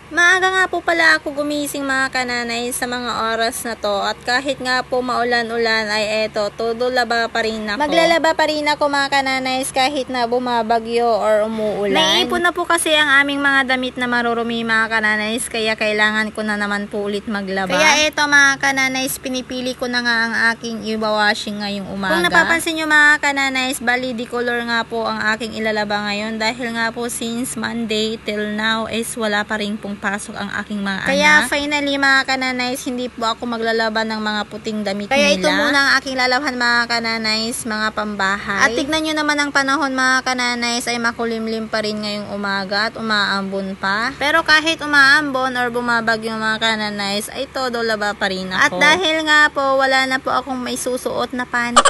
Maaga nga po pala ako gumising mga kananay sa mga oras na to at kahit nga po maulan-ulan ay eto, todo laba pa rin ako. Maglalaba pa rin ako mga kananays kahit na bumabagyo or umuulan. Naiipon na po kasi ang aming mga damit na marurumi mga kananays kaya kailangan ko na naman po ulit maglaba. Kaya eto mga kananays, pinipili ko na nga ang aking iba-washing ngayong umaga. Kung napapansin nyo mga kananays, bali di color nga po ang aking ilalaba ngayon dahil nga po since Monday till now is wala pa rin pong pasok ang aking mga Kaya anak. Finally mga kananays, hindi po ako maglalaban ng mga puting damit Kaya nila. ito muna ang aking lalaban mga kananays, mga pambahay. At tignan nyo naman ang panahon mga kananays ay makulimlim pa rin ngayong umaga at umaambon pa. Pero kahit umaambon or bumabagyo mga kananays ay todo laba pa rin ako. At dahil nga po wala na po akong may susuot na panty.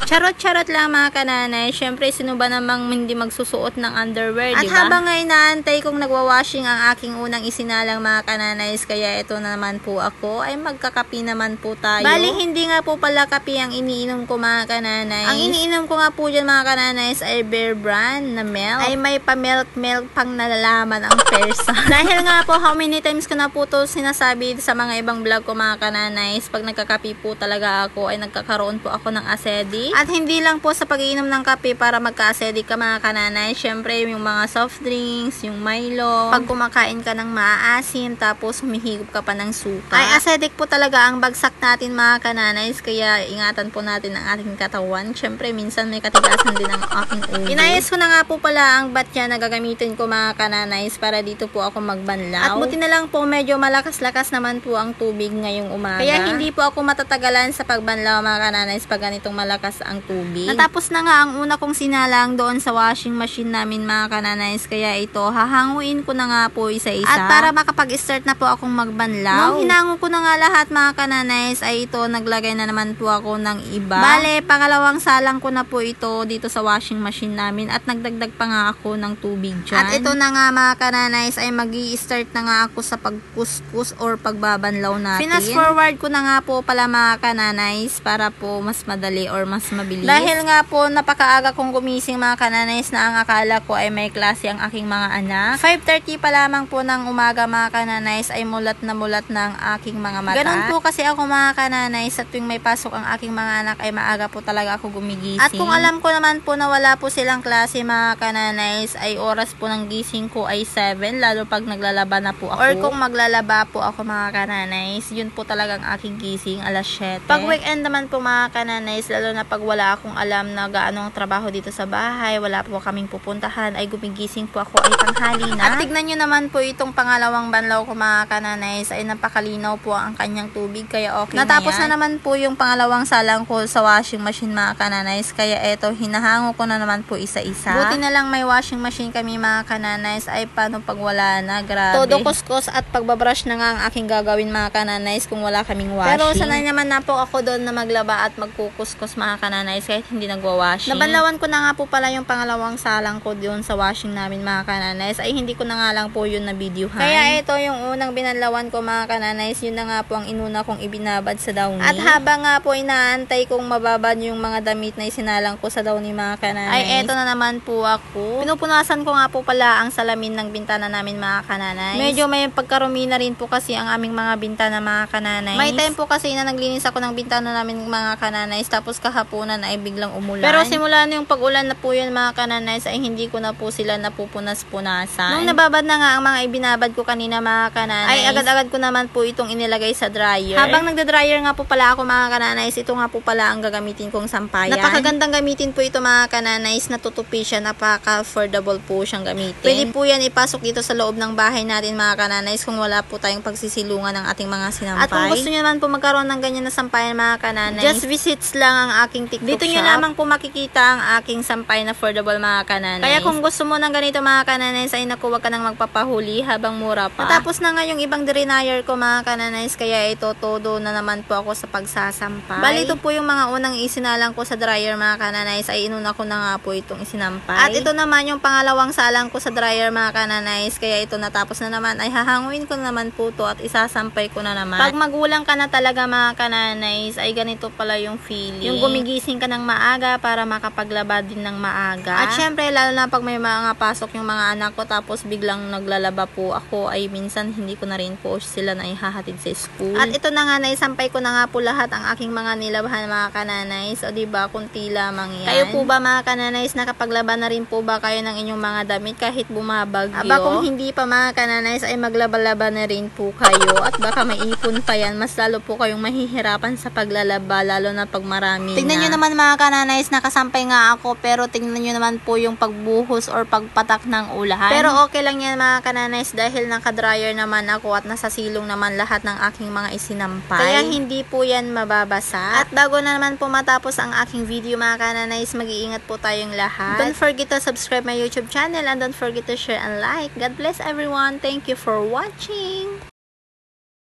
Charot lang mga kananays. Syempre sino ba namang hindi magsusuot ng underwear, At diba? Habang ngayon naantay kong nagwa-washing ang aking unang isinalang mga kananays, kaya ito na naman po ako ay magkakapi naman po tayo. Bali hindi nga po pala kape ang iniinom ko mga kananays. Ang iniinom ko nga po dyan mga kananays ay Bear Brand na milk. Ay may pa-milk pang nalalaman ang person. Dahil nga po how many times ko na po to sinasabi sa mga ibang vlog ko mga kananays, pag nagkakape po talaga ako ay nagkakaroon po ako ng acidic. At hindi lang po sa pag-iinom ng kape para magka-acidic ka mga kananays. Syempre yung mga soft drinks, yung Milo, pag kumakain ka ng maaasim tapos humihigop ka pa ng suka, ay acidic po talaga ang bagsak natin mga kananays, kaya ingatan po natin ang ating katawan. Syempre minsan may katigasan din ang aking ulo. Inayos ko na nga po pala ang batya na gagamitin ko mga kananays para dito po ako magbanlaw. At buti na lang po medyo malakas-lakas naman po ang tubig ngayong umaga. Kaya hindi po ako matatagalan sa pagbanlaw mga kananays pag ganitong malakas ang tubig. Natapos na nga ang una kong sinalang doon sa washing machine namin mga kananays, kaya ito hahanguin ko na nga po isa-isa. At para makapag-start na po akong magbanlaw, nung hinango ko na nga lahat mga kananays ay ito naglagay na naman po ako ng iba. Bale, pangalawang salang ko na po ito dito sa washing machine namin at nagdagdag pa nga ako ng tubig dyan. At ito na nga mga kananays ay magi-start na nga ako sa pagkuskus or pagbabanlaw natin. Fast forward ko na nga po pala mga kananays para po mas madali or mas mabilis. Dahil nga po napakaaga kong gumising mga kananays na ang akala ko ay may klase ang aking mga anak. 5:30 pa lamang po ng umaga mga kananays ay mulat na ang aking mga mata. Ganun po kasi ako mga kananays, at tuwing may pasok ang aking mga anak ay maaga po talaga ako gumigising. At kung alam ko naman po na wala po silang klase mga kananays ay oras po ng gising ko ay 7, lalo pag naglalaba na po ako. Or kung maglalaba po ako mga kananays, yun po talagang aking gising alas 7. Pag weekend naman po mga kananays, lalo na pag wala akong alam na gaano ang trabaho dito sa bahay, wala po kaming pupuntahan, ay gumigising po ako ay tanghali na. At tignan nyo naman po itong pangalawang banlaw ko mga kananays ay napakalinaw po ang kanyang tubig, kaya okay Natapos na naman po yung pangalawang salang ko sa washing machine mga kananays, kaya eto hinahango ko na naman po isa-isa. Buti na lang may washing machine kami mga kananays, ay paano pag wala na, grabe. Todo kuskus at pagbabrush na nga ang aking gagawin mga kananays kung wala kaming washing. Pero sanay naman na po ako doon na maglaba at magkukuskus mga kananays kahit hindi nagwa-washing. Nabanlawan ko na nga po pala yung pangalawang salang ko doon sa washing namin mga kananays, ay hindi ko na nga lang po yun na videohan. Kaya ito yung unang binanlawan ko mga kananays, yun na nga po ang inuna kong ibinabad sa downy. At habang nga po inaantay kong mababad yung mga damit na isinalang ko sa downy mga kananays, ay eto na naman po ako. Pinupunasan ko nga po pala ang salamin ng bintana namin mga kananays. Medyo may pagkarumi na rin po kasi ang aming mga bintana mga kananays. May time po kasi na naglinis ako ng bintana namin mga kananays, tapos kahaponan ay biglang umulan. Pero simula na yung pag-ulan na po yun mga kananays ay hindi ko na po sila napupunas-punasan. Nung nababad na nga ang mga ibinabad ko kanina mga kananays, ay agad-agad ko naman po itong inilagay sa dryer. Habang nagda-dryer nga po pala ako mga kananays, ito nga po pala ang gagamitin kong sampayan. Napakagandang gamitin po ito mga kananays, natutupi siya, napaka-affordable po siyang gamitin. Pwede po yan ipasok dito sa loob ng bahay natin mga kananays kung wala po tayong pagsisilungan ng ating mga sinampay. At kung gusto nyo naman po magkaroon ng ganyan na sampayan mga kananays, just visits lang ang aking TikTok dito shop. Dito nyo lamang po makikita ang aking sampay na affordable mga kananays. Kaya kung gusto mo ng ganito mga kananays ay naku, wag ka nang magpapahuli habang mura pa. Natapos na nga yung ibang drenyer ko mga kananays, kaya ito todo na naman po ako sa pagsasampay. Bali ito po yung mga unang isinalang ko sa dryer mga kananays, ay inuna ko na nga po itong isinampay. At ito naman yung pangalawang salang ko sa dryer mga kananays, kaya ito natapos na naman ay hahanguin ko na naman po to at isasampay ko na naman. Pag magulang ka na talaga mga kananays ay ganito pala yung feeling. Yung gumigising magising ka ng maaga para makapaglaba din ng maaga. At syempre, lalo na pag may mga pasok yung mga anak ko tapos biglang naglalaba po ako, ay minsan hindi ko na rin po sila na ihahatid sa school. At ito na nga, naisampay ko na nga po lahat ang aking mga nilabahan mga kananays. O diba, kunti lamang yan. Kayo po ba mga kananays, nakapaglaba na rin po ba kayo ng inyong mga damit kahit bumabagyo? Aba, kung hindi pa mga kananays, ay maglaba-laba na rin po kayo. At baka maipon pa yan, mas lalo po kayong mahihirapan sa paglalaba, lalo na pag marami tingnan nyo naman mga kananays, nakasampay nga ako, pero tingnan nyo naman po yung pagbuhos or pagpatak ng ulahan. Pero okay lang yan mga kananays dahil naka-dryer naman ako at nasa silong naman lahat ng aking mga isinampay. Kaya hindi po yan mababasa. At bago na naman po matapos ang aking video mga kananays, mag-iingat po tayong lahat. Don't forget to subscribe my YouTube channel and don't forget to share and like. God bless everyone. Thank you for watching.